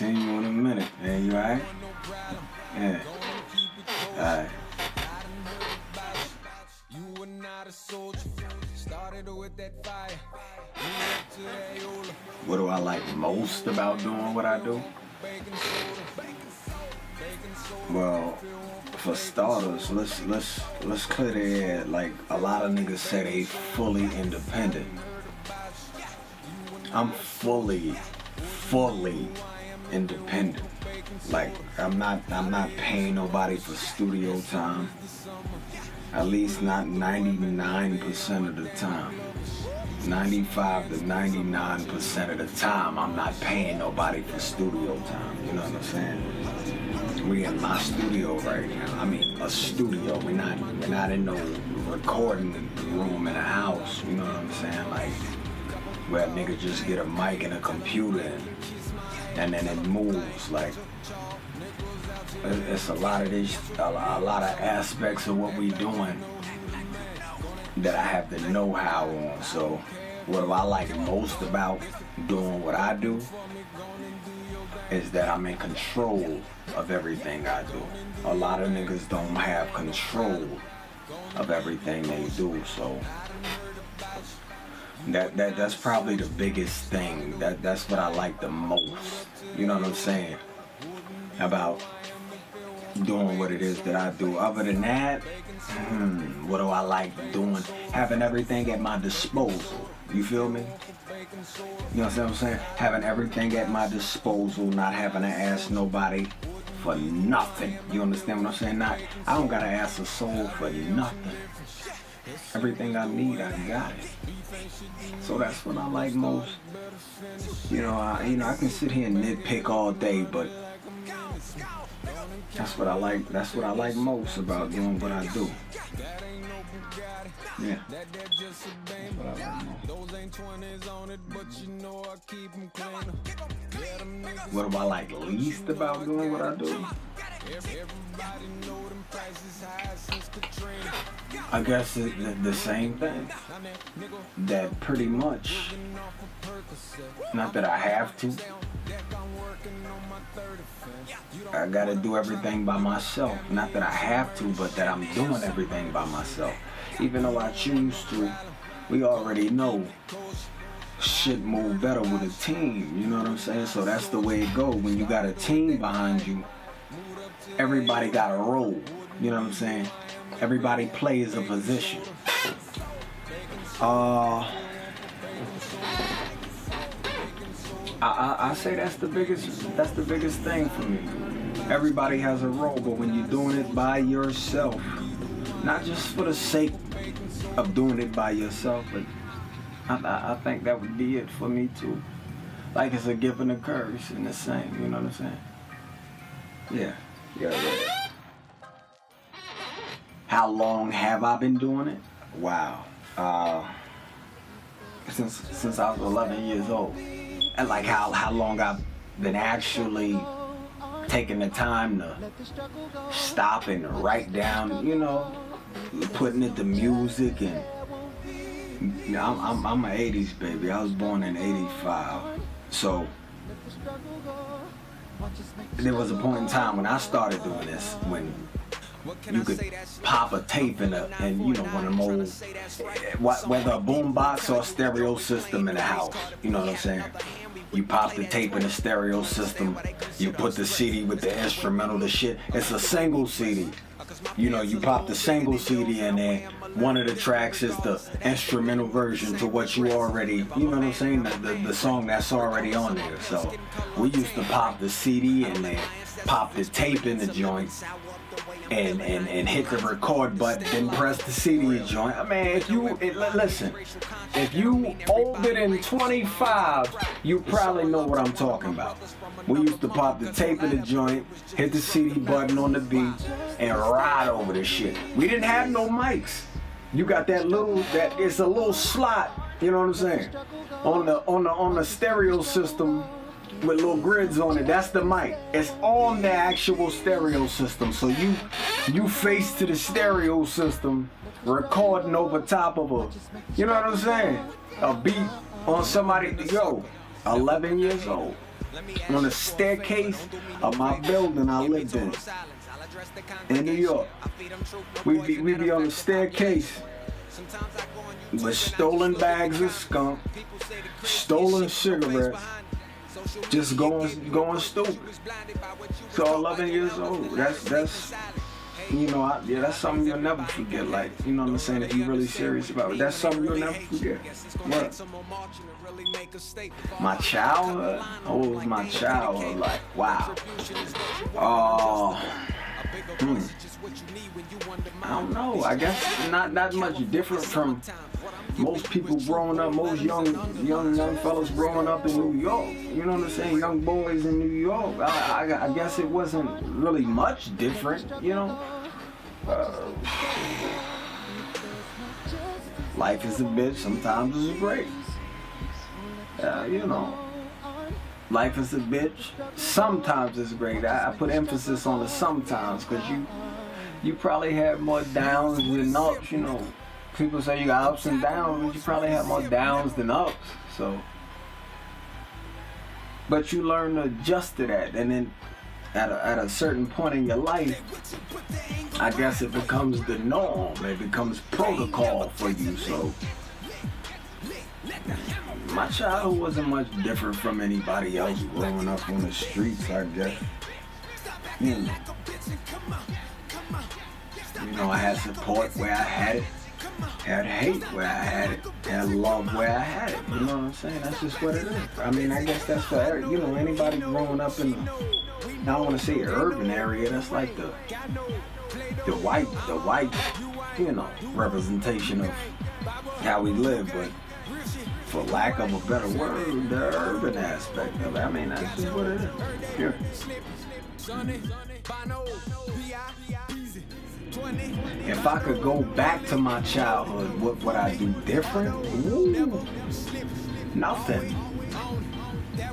Seen you in a minute, man. You alright? Yeah. Alright. What do I like most about doing what I do? Well, for starters, let's clear the air. Like, a lot of niggas say they fully independent. I'm fully independent. Like, I'm not paying nobody for studio time. At least not 99% of the time. 95 to 99% of the time, I'm not paying nobody for studio time. You know what I'm saying? We in my studio right now. I mean, a studio. We're not in no recording room in a house. You know what I'm saying? Like, where a nigga just get a mic and a computer and then it moves. Like, it's a lot of this, a lot of aspects of what we doing that I have the know-how on. So what I like most about doing what I do is that I'm in control of everything I do. A lot of niggas don't have control of everything they do, so that's probably the biggest thing. That's what I like the most. You know what I'm saying? About doing what it is that I do. Other than that, what do I like doing? Having everything at my disposal. You feel me? You know what I'm saying? Having everything at my disposal, not having to ask nobody for nothing. You understand what I'm saying? I don't gotta ask a soul for nothing. Everything I need, I got it. So that's what I like most. You know, I can sit here and nitpick all day, but that's what I like. That's what I like most about doing what I do. Yeah. That's what I like most. What do I like least about doing what I do? I guess the same thing. That pretty much, not that I have to, I gotta do everything by myself. Not that I have to, but that I'm doing everything by myself. Even though I choose to, we already know shit move better with a team. You know what I'm saying? So that's the way it goes. When you got a team behind you, everybody got a role. You know what I'm saying? Everybody plays a position. I say that's the biggest thing for me. Everybody has a role, but when you're doing it by yourself, not just for the sake of doing it by yourself, but I think that would be it for me too. Like, it's a gift and a curse in the same, you know what I'm saying? Yeah. How long have I been doing it? Wow. Since I was 11 years old. And like how long I've been actually taking the time to stop and write down, you know, putting it to music. And you know, I'm an 80s baby. I was born in 85. So there was a point in time when I started doing this, when you could pop a tape and you know, one of them old, whether a boombox or a stereo system in the house, you know what I'm saying? You pop the tape in the stereo system, you put the CD with the instrumental, the shit. It's a single CD. You know, you pop the single CD in there. One of the tracks is the instrumental version to what you already, you know what I'm saying? The song that's already on there. So we used to pop the CD in there, pop the tape in the joint, and hit the record button, then press the CD joint. I mean, listen, if you older than 25, you probably know what I'm talking about. We used to pop the tape in the joint, hit the CD button on the beat, and ride over the shit. We didn't have no mics. You got it's a little slot, you know what I'm saying? On the stereo system, with little grids on it, that's the mic. It's on the actual stereo system. So you face to the stereo system, recording over top of you know what I'm saying? A beat on somebody, 11 years old. on the staircase of my building I lived in New York. We'd be on the staircase with stolen bags of skunk, stolen cigarettes, just going stupid. So 11 years old. That's you know, that's something you'll never forget. Like, you know what I'm saying? If you're really serious about it, that's something you'll never forget. What? My childhood? Oh, was my childhood. Like, wow. I don't know. I guess not much different from most people growing up, most young fellas growing up in New York. You know what I'm saying? Young boys in New York. I guess it wasn't really much different, you know? Life is a bitch, sometimes it's great. You know, life is a bitch, sometimes it's great. I put emphasis on the sometimes, because you probably have more downs than ups, you know. People say you got ups and downs, but you probably have more downs than ups, so. But you learn to adjust to that, and then at a certain point in your life, I guess it becomes the norm. It becomes protocol for you. So my childhood wasn't much different from anybody else growing up on the streets, I guess. You know, I had support where I had it. Had hate where I had it, had love where I had it. You know what I'm saying? That's just what it is. I mean, I guess that's for you know, anybody growing up in I don't want to say urban area. That's like the white, you know, representation of how we live. But for lack of a better word, the urban aspect of it. I mean, that's just what it is. Yeah. If I could go back to my childhood, what would I do different? Ooh, nothing.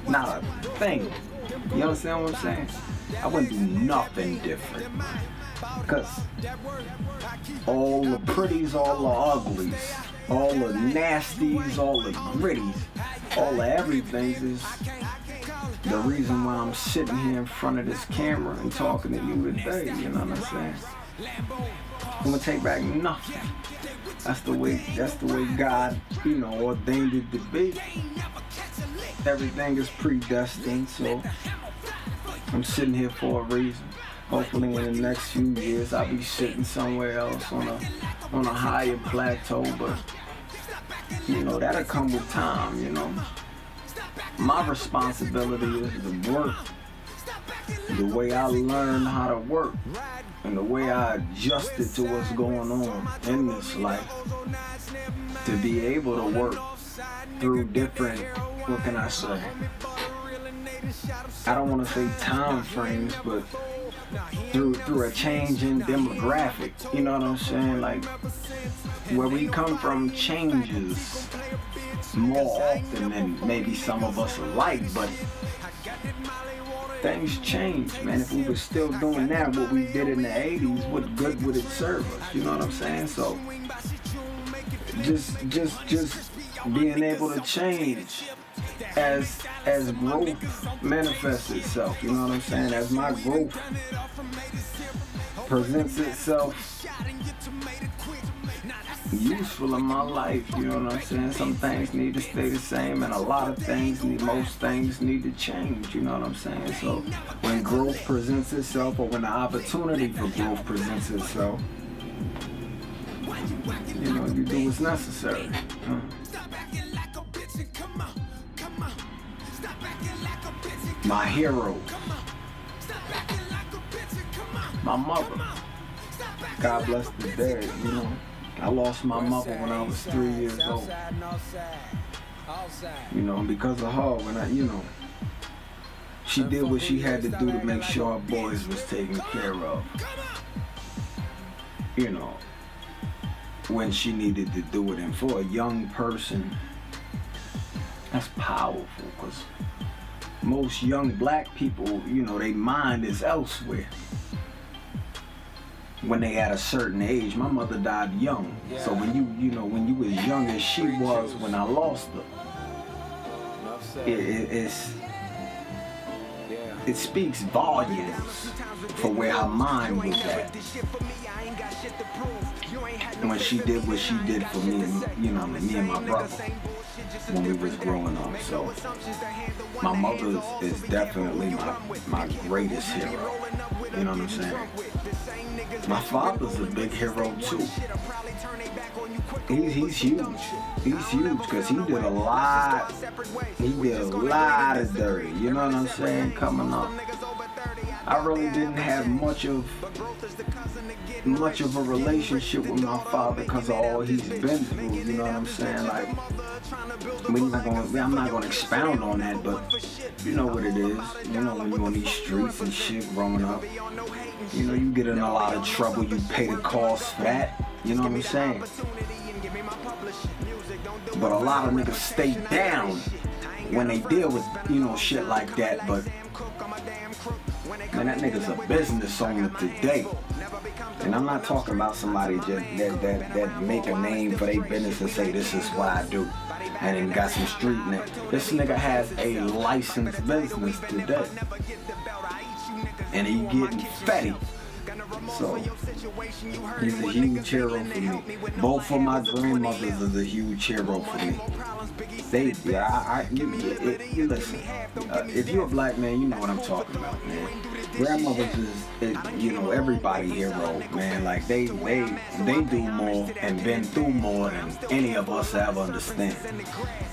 Not a thing. You understand what I'm saying? I wouldn't do nothing different. Because all the pretties, all the uglies, all the nasties, all the gritties, all the everything is the reason why I'm sitting here in front of this camera and talking to you today. You know what I'm saying? I'm gonna take back nothing. That's the way God, you know, ordained it to be. Everything is predestined, so I'm sitting here for a reason. Hopefully in the next few years I'll be sitting somewhere else on a higher plateau, but you know, that'll come with time, you know. My responsibility is to work the way I learned how to work and the way I adjusted to what's going on in this life, to be able to work through different, what can I say? I don't want to say time frames, but through a change in demographic, you know what I'm saying? Like, where we come from changes more often than maybe some of us like, but things change, man. If we were still doing that, what we did in the 80s, what good would it serve us? You know what I'm saying? So, just being able to change as growth manifests itself, you know what I'm saying? As my growth presents itself useful in my life, you know what I'm saying? Some things need to stay the same, and a lot of things, most things need to change, you know what I'm saying? So when growth presents itself, or when the opportunity for growth presents itself, you know, you do what's necessary. My hero, my mother. God bless the dead, you know. I lost my mother when I was 3 years old. You know, and because of her, she did what she had to do to make sure our boys was taken care of. You know, when she needed to do it. And for a young person, that's powerful, because most young black people, you know, their mind is elsewhere. When they at a certain age, my mother died young. So when you was young as she was when I lost her, it speaks volumes for where her mind was at when she did what she did for me, me and my brother when we was growing up. So my mother is definitely my greatest hero. You know what I'm saying? My father's a big hero too. He's huge. He's huge because he did a lot. He did a lot of dirty. You know what I'm saying? Coming up, I really didn't have much of a relationship with my father because of all he's been through. You know what I'm saying? Like, I'm not gonna expound on that, but you know what it is. You know, when you're on these streets and shit growing up, you know, you get in a lot of trouble. You pay the cost for that. You know what I'm saying? But a lot of niggas stay down when they deal with, shit like that. But man, that nigga's a business owner today. And I'm not talking about somebody just that make a name for their business and say this is what I do and then got some street name. This nigga has a licensed business today. And he getting fatty. So he's a huge hero for me. Both of my grandmothers is a huge hero for me. You listen. If you're a black man, you know what I'm talking about, man. Grandmothers is everybody hero, man. Like they do more and been through more than any of us ever understand.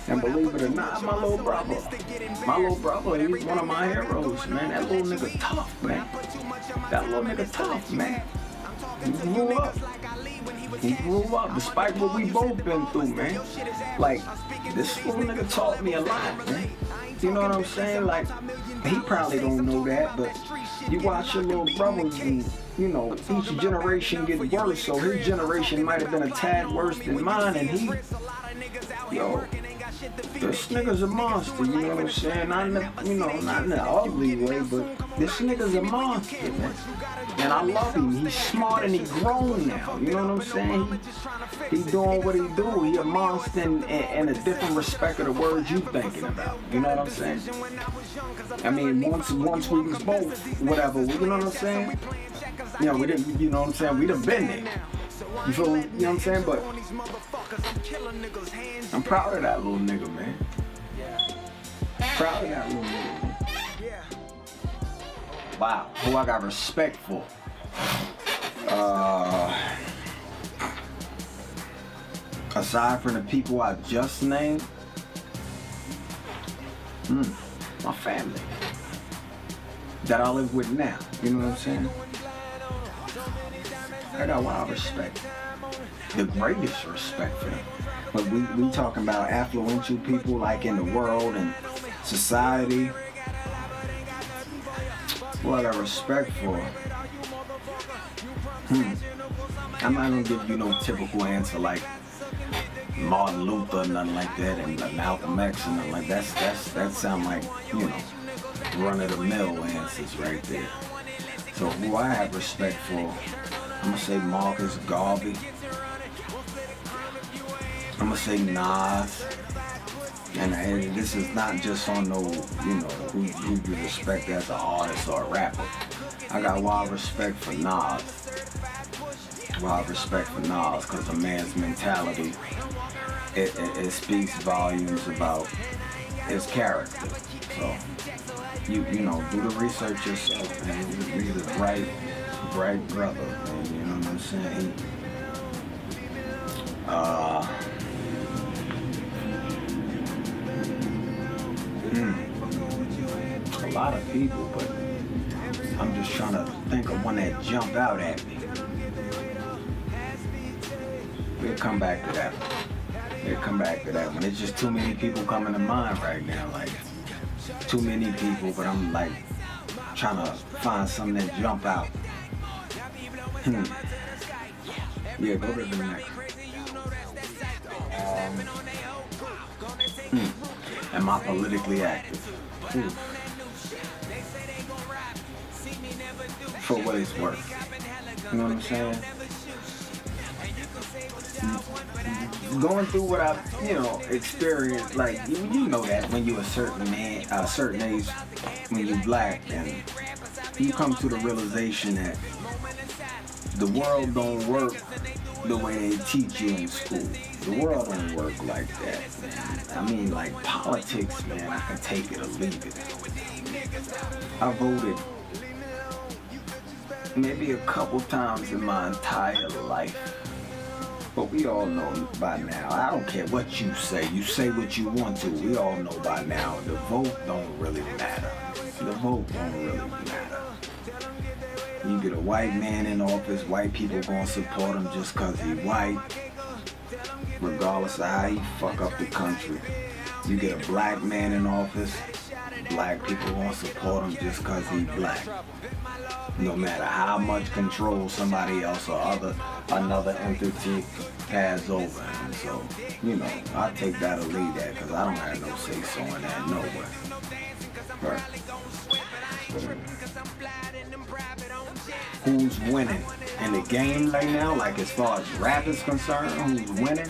And believe it or not, my little brother, he's one of my heroes, man. That little nigga tough, man. He grew up despite what we both been through, man. Like, this little nigga taught me a lot, man. You know what I'm saying? Like, he probably don't know that, but you watch your little brothers and, each generation get worse, so his generation might have been a tad worse than mine, and this nigga's a monster, you know what I'm saying? Not in an ugly way, but this nigga's a monster, man. And I love him. He's smart and he's grown now, you know what I'm saying? He's doing what he do. He a monster in a different respect of the words you thinking about, you know what I'm saying? I mean, once we was both, whatever, you know what I'm saying? We didn't, you know what I'm saying? We done been there. You feel me? You know what I'm saying? But I'm proud of that little nigga, man. Proud of that little nigga, man. Wow. Who I got respect for. Aside from the people I just named, my family. That I live with now. You know what I'm saying? I got a lot of respect. The greatest respect for them. But we talking about affluential people like in the world and society. Who I got respect for? I'm not gonna give you no typical answer like Martin Luther, nothing like that, and Malcolm X and nothing like that. That sound like, run of the mill answers right there. So who I have respect for, I'm gonna say Marcus Garvey. I'm gonna say Nas. And this is not just on no, who you respect as an artist or a rapper. I got wild respect for Nas. Wild respect for Nas because the man's mentality, it speaks volumes about his character. So, do the research yourself, man. He's a bright brother, man. You know what I'm saying? A lot of people, but I'm just trying to think of one that jumped out at me. We'll come back to that one. It's just too many people coming to mind right now. Like, too many people, but I'm like trying to find something that jump out. Yeah, go to the next. Am I politically active? For what it's worth. You know what I'm saying? Going through what I've, experienced, like, you know that when you're a certain age, when you're black and you come to the realization that the world don't work the way they teach you in school. The world don't work like that, man. I mean, like politics, man, I can take it or leave it. I voted maybe a couple times in my entire life. But we all know by now, I don't care what you say what you want to. We all know by now, the vote don't really matter. The vote don't really matter. You get a white man in office, white people gonna support him just cause he white, regardless of how he fuck up the country. You get a black man in office, black people gonna support him just cause he black. No matter how much control somebody else or another entity has over him. So, you know, I take that or leave that because I don't have no say so in that nowhere. Right. Who's winning in the game right now? Like as far as rap is concerned, who's winning?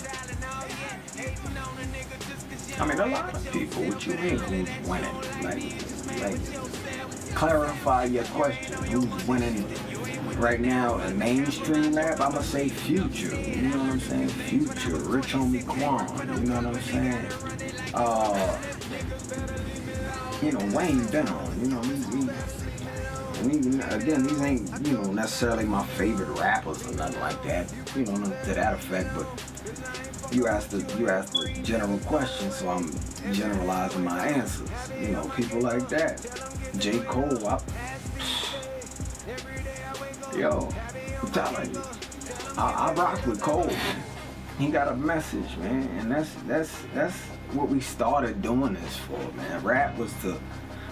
I mean, a lot of people. What you mean, who's winning? Like, clarify your question. Who's winning right now in mainstream rap? I'ma say Future. You know what I'm saying? Future, Rich Homie Quan. You know what I'm saying? You know, Wayne been on. You know, again, these ain't, you know, necessarily my favorite rappers or nothing like that. You know, to that effect, but you asked the general question, so I'm generalizing my answers. You know, people like that. J. Cole, I'm telling you, I rock with Cole, man. He got a message, man, and that's what we started doing this for, man. Rap was to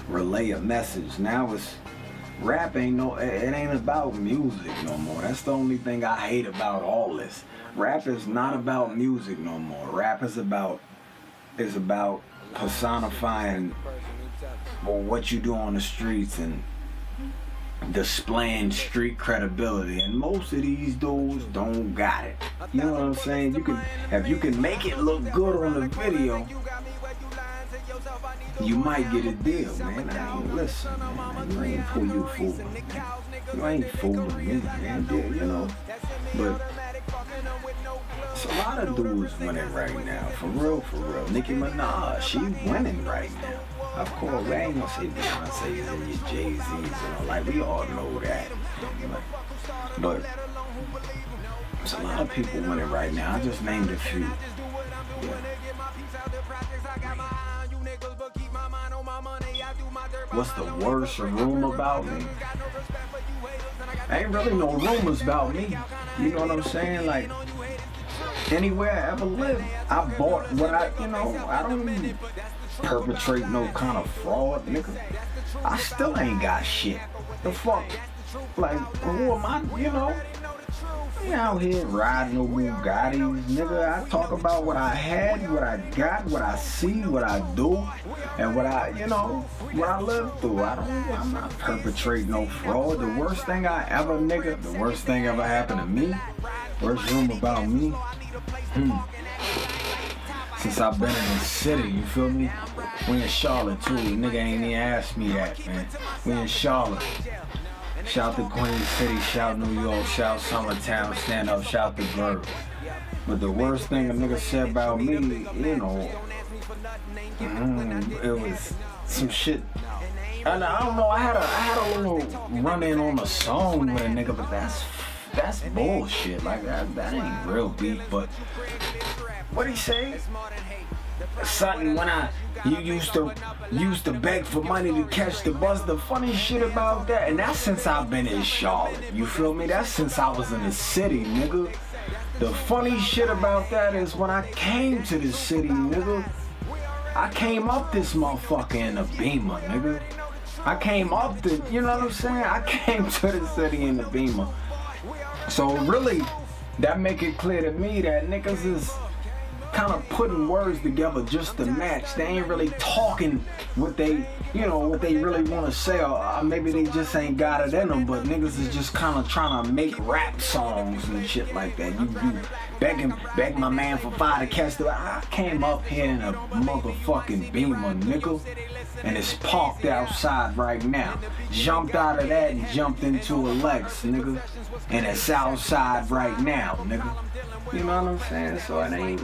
relay a message. Now rap ain't about music no more. That's the only thing I hate about all this. Rap is not about music no more. Rap is about personifying what you do on the streets and displaying street credibility, and most of these dudes don't got it. You know what I'm saying? If you can make it look good on the video, you might get a deal, man. I ain't listen, man. You ain't fooling. You ain't fooling me, man. You know, but it's a lot of dudes winning right now, for real. Nicki Minaj, she winning right now. Of course, we ain't gonna say Beyonce's and your Jay-Z's and all, like, we all know that. But there's a lot of people winning right now. I just named a few. Yeah. What's the worst rumor about me? Ain't really no rumors about me. You know what I'm saying? Like, anywhere I ever lived, I bought what I don't perpetrate no kind of fraud, nigga. I still ain't got shit. The fuck? Like, who am I, you know? We out here riding no Bugattis, nigga. I talk about what I had, what I got, what I see, what I do, and what I live through. I'm not perpetrating no fraud. The worst thing the worst thing ever happened to me, worst rumor about me, since I've been in the city, you feel me? We in Charlotte too, nigga ain't even asked me that, man. We in Charlotte. Shout to Queen City, shout New York, shout Summertown, stand up, shout the Bird. But the worst thing a nigga said about me, you know, it was some shit. And I don't know, I had a little run-in on a song with a nigga, but that's bullshit. Like, that ain't real beef. But what he say? Something when you used to beg for money to catch the bus. The funny shit about that, and that's since I've been in Charlotte. You feel me? That's since I was in the city, nigga. The funny shit about that is when I came to the city, nigga, I came up this motherfucker in a Beamer, nigga. I came up you know what I'm saying? I came to the city in the Beamer. So really, that make it clear to me that niggas is kind of putting words together just to match. They ain't really talking what they, what they really want to say, or maybe they just ain't got it in them, but niggas is just kind of trying to make rap songs and shit like that. You begging my man for fire to catch the... I came up here in a motherfucking Beamer, nigga, and it's parked outside right now. Jumped out of that and jumped into a Lex, nigga, and it's outside right now, nigga. You know what I'm saying? So it ain't,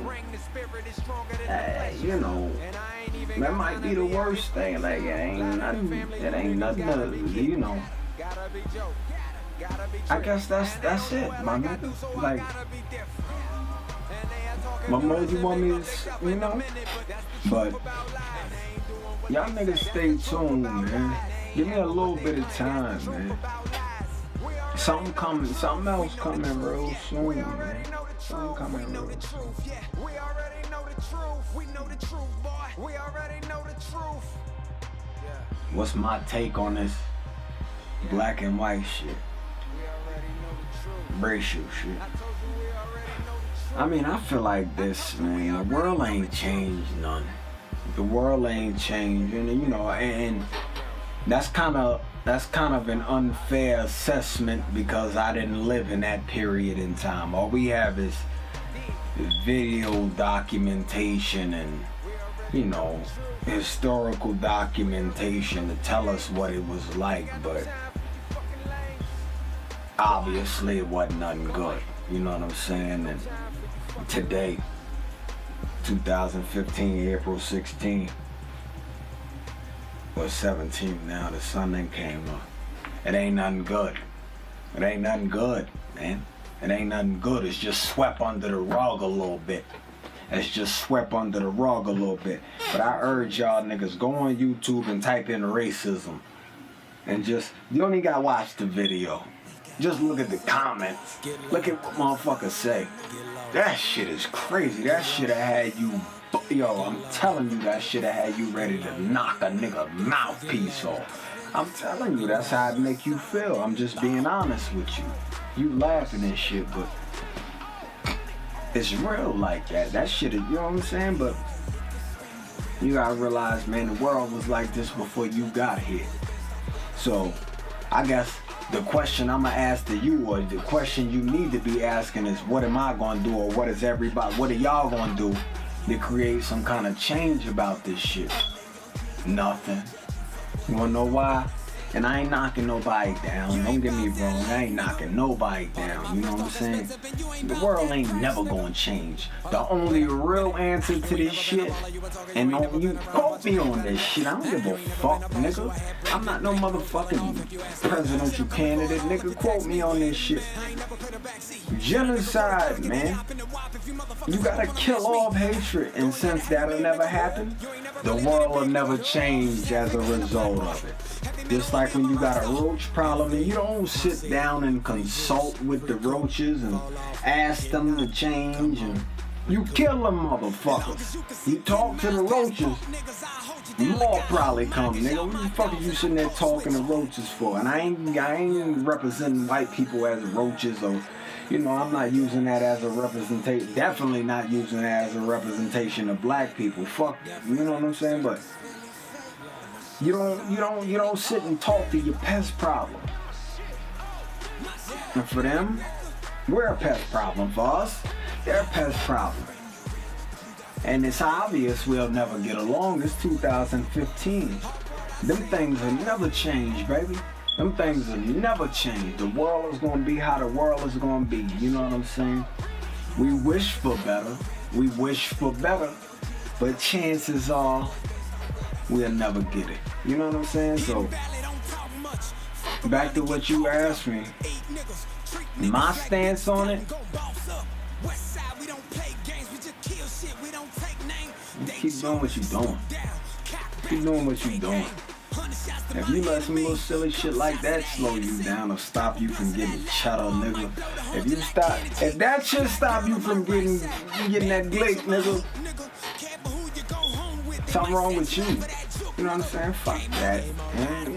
that might be the worst thing. Like, it ain't nothing to, I guess that's it, my nigga. Like, what more you want me to, But y'all niggas stay tuned, man. Give me a little bit of time, man. Something else coming real soon, man. Something coming real soon. We already know the truth. We know the truth, boy. We already know the truth. What's my take on this black and white shit? Racial shit. I mean, I feel like this, man. The world ain't changed none. The world ain't changed, and that's kind of an unfair assessment because I didn't live in that period in time. All we have is video documentation and, historical documentation to tell us what it was like, but obviously it wasn't nothing good. You know what I'm saying? And today, 2015, April 16th, or 17 now, the sun then came up. It ain't nothing good. It ain't nothing good, man. It ain't nothing good. It's just swept under the rug a little bit. It's just swept under the rug a little bit. But I urge y'all niggas, go on YouTube and type in racism. And you don't even gotta watch the video. Just look at the comments. Look at what motherfuckers say. That shit is crazy. That shit had you... Yo, I'm telling you, that shit had you ready to knock a nigga mouthpiece off. I'm telling you, that's how it make you feel. I'm just being honest with you. You laughing and shit, but it's real like that. That shit is, you know what I'm saying? But you gotta realize, man, the world was like this before you got here. So, I guess the question I'm gonna ask to you, or the question you need to be asking is, what am I gonna do, or what are y'all gonna do to create some kind of change about this shit? Nothing. You wanna know why? And I ain't knocking nobody down. Don't get me wrong. I ain't knocking nobody down. You know what I'm saying? The world ain't never gonna change. The only real answer to this shit, and don't you quote me on this shit. I don't give a fuck, nigga. I'm not no motherfucking presidential candidate, nigga. Quote me on this shit. Genocide, man. You gotta kill off hatred, and since that'll never happen, the world will never change as a result of it. Just like when you got a roach problem and you don't sit down and consult with the roaches and ask them to change, and you kill them motherfuckers. You talk to the roaches, more probably come, nigga. What the fuck are you sitting there talking to roaches for? And I ain't representing white people as roaches, or I'm not using that as a representation. Definitely not using that as a representation of black people. Fuck, you know what I'm saying? But you don't sit and talk to your pest problem. And for them, we're a pest problem. For us, they're a pest problem. And it's obvious we'll never get along. It's 2015. Them things will never change, baby. Them things will never change. The world is gonna be how the world is gonna be. You know what I'm saying? We wish for better. We wish for better. But chances are we'll never get it. You know what I'm saying? So, back to what you asked me. My stance on it, keep doing what you're doing. Keep doing what you're doing. If you let some little silly shit like that slow you down or stop you from getting cheddar, nigga. If that shit stop you from getting that glick, nigga, something wrong with you. You know what I'm saying? Fuck that. And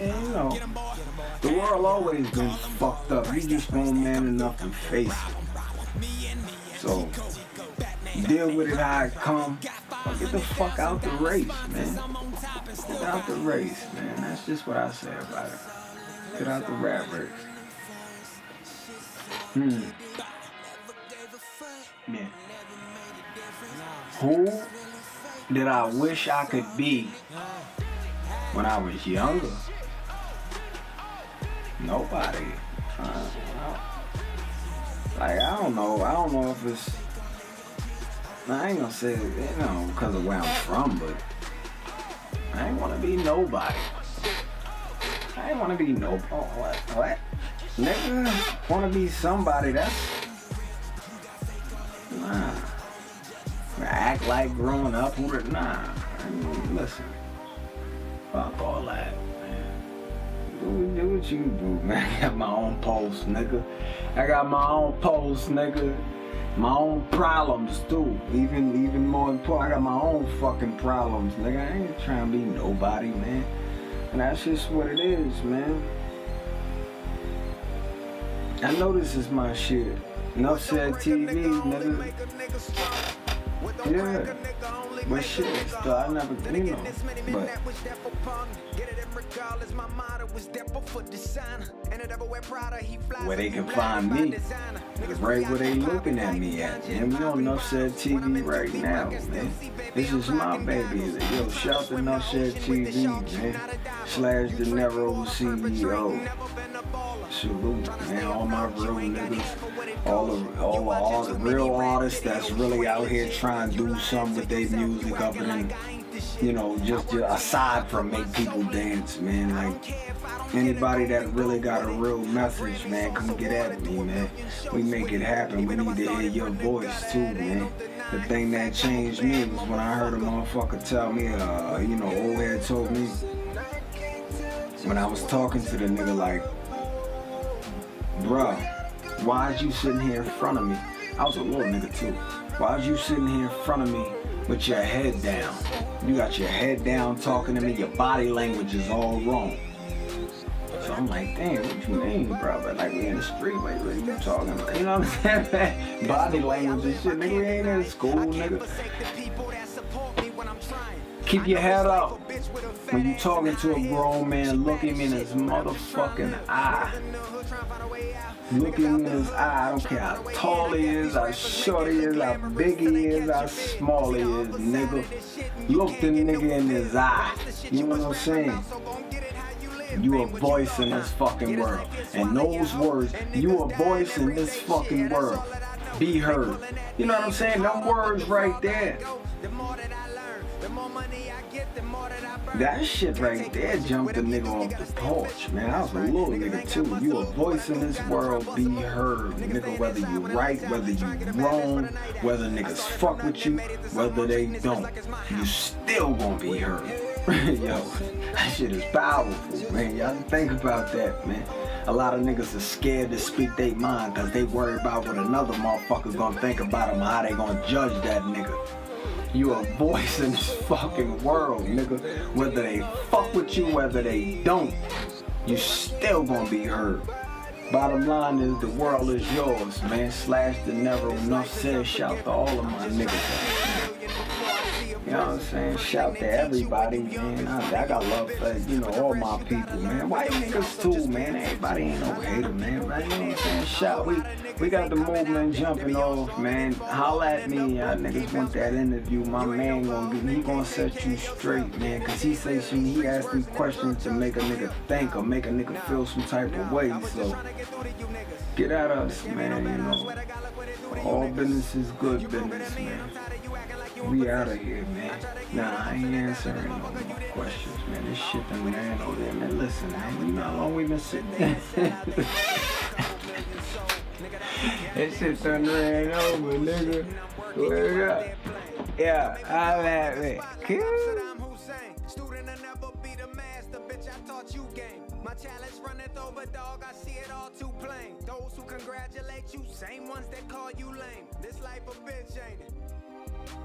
the world always been fucked up. You just weren't man enough to face it. So, deal with it how it come. Or get the fuck out the race, man. Get out the race, man. That's just what I say about it. Get out the rat race. Yeah. Who did I wish I could be when I was younger? Nobody. Like, I don't know if it's, I ain't gonna say, because of where I'm from, but I ain't wanna be nobody. I ain't wanna be nobody. What? Nigga, wanna be somebody, that's, nah. Act like growing up, nah. Listen, fuck all that, man. Do what you do, man. I got my own post, nigga. I got my own post, nigga. My own problems, too. Even more important, I got my own fucking problems, nigga. I ain't trying to be nobody, man. And that's just what it is, man. I know this is my shit. NuffSed TV, nigga. Yeah. But shit, still, I never, but where they can find me is right where they looking at me at, man. We on NuffSed TV right now, man. This is my baby. Yo, shout to NuffSed TV, man. / Dinero CEO. Salute, man. All my real niggas, all the real artists that's really out here trying to do something with their music other than, just aside from make people dance, man. Like, anybody that really got a real message, man, come get at me, man. We make it happen. We need to hear your voice too, man. The thing that changed me was when I heard a motherfucker tell me, old head told me, when I was talking to the nigga, like, bruh, why'd you sitting here in front of me? I was a little nigga too. Why'd you sitting here in front of me with your head down? You got your head down talking to me, your body language is all wrong. So I'm like, damn, what you mean, bro? But like, we in the street, what are you talking about? You know what I'm saying? Body language and shit, nigga, we ain't in school, nigga. Keep your head up. When you talking to a grown man, look him in his motherfucking eye. Look him in his eye. I don't care how tall he is, how short he is, how big he is, how small he is, nigga. Look the nigga in his eye. You know what I'm saying? You a voice in this fucking world. And those words, you a voice in this fucking world. Be heard. You know what I'm saying? Them words right there. That shit right there jumped the nigga off the porch, man. I was a little nigga too. You a voice in this world, be heard, nigga. Whether you right, whether you wrong, whether niggas fuck with you, whether they don't, you still gonna be heard. Yo, that shit is powerful, man. Y'all think about that, man. A lot of niggas are scared to speak their mind because they worry about what another motherfucker's gonna think about them, how they gonna judge that nigga. You a voice in this fucking world, nigga. Whether they fuck with you, whether they don't, you still gonna be heard. Bottom line is the world is yours, man. / Dinero, NuffSed. Shout to all of my niggas. You know what I'm saying? Shout to everybody, man. I got love for, all my people, man. White niggas too, man. Everybody ain't no hater, man. Right? You know what I'm saying? Shout. We got the movement jumping off, man. Holla at me, y'all niggas want that interview. My man gonna set you straight, man. Cause he asked me questions to make a nigga think or make a nigga feel some type of way. So get at us, man, All business is good business, man. We out of here, man. Nah, I ain't answering no more questions, man. This shit done ran over there, man. Listen, man, you know how long we been sitting there? That shit done ran over, nigga. Word up. Yeah, I'll have it. My challenge runneth over, dog, I see it all too plain. Those who congratulate you, same ones that call you lame. This life a bitch, ain't it?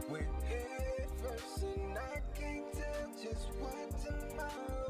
We're head first and I can't tell just what tomorrow